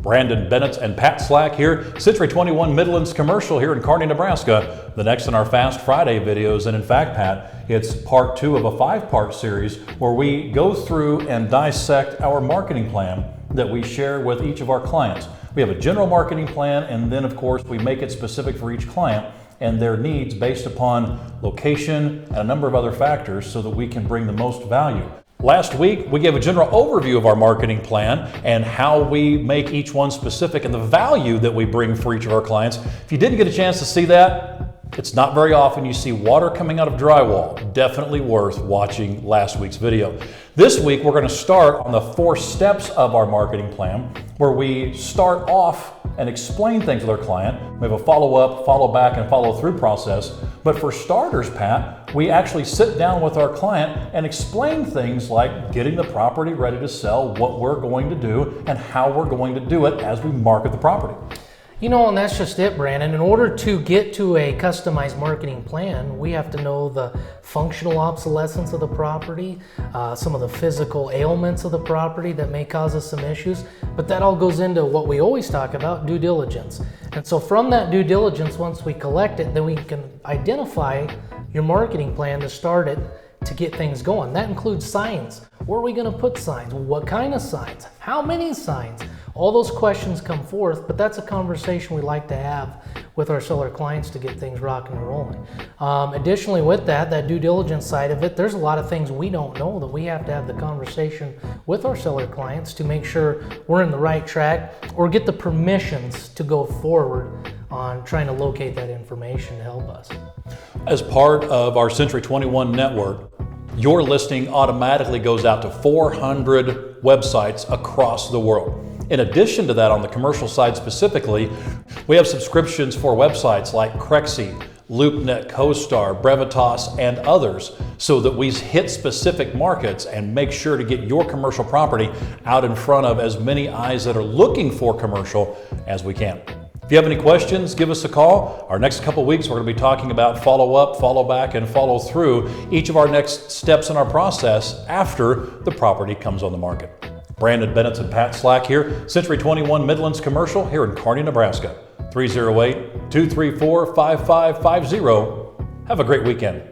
Brandon Bennett and Pat Slack here, Century 21 Midlands Commercial here in Kearney, Nebraska. The next in our Fast Friday videos, and in fact, Pat, it's part 2 of a 5-part series where we go through and dissect our marketing plan that we share with each of our clients. We have a general marketing plan, and then of course we make it specific for each client and their needs based upon location and a number of other factors so that we can bring the most value. Last week, we gave a general overview of our marketing plan and how we make each one specific and the value that we bring for each of our clients. If you didn't get a chance to see that, it's not very often you see water coming out of drywall. Definitely worth watching last week's video. This week, we're going to start on the 4 steps of our marketing plan, where we start off and explain things with our client. We have a follow-up, follow-back, and follow-through process. But for starters, Pat, we actually sit down with our client and explain things like getting the property ready to sell, what we're going to do, and how we're going to do it as we market the property. You know, and that's just it, Brandon. In order to get to a customized marketing plan, we have to know the functional obsolescence of the property, some of the physical ailments of the property that may cause us some issues, but that all goes into what we always talk about, due diligence. And so from that due diligence, once we collect it, then we can identify your marketing plan to start it to get things going. That includes signs. Where are we going to put signs? What kind of signs? How many signs? All those questions come forth, but that's a conversation we like to have with our seller clients to get things rocking and rolling. Additionally, with that due diligence side of it, there's a lot of things we don't know that we have to have the conversation with our seller clients to make sure we're in the right track or get the permissions to go forward on trying to locate that information to help us. As part of our Century 21 network, your listing automatically goes out to 400 websites across the world. In addition to that, on the commercial side specifically, we have subscriptions for websites like Crexy, LoopNet, CoStar, Brevitas, and others, so that we hit specific markets and make sure to get your commercial property out in front of as many eyes that are looking for commercial as we can. If you have any questions, give us a call. Our next couple weeks, we're going to be talking about follow-up, follow-back, and follow-through, each of our next steps in our process after the property comes on the market. Brandon Bennett and Pat Slack here, Century 21 Midlands Commercial here in Kearney, Nebraska. 308-234-5550. Have a great weekend.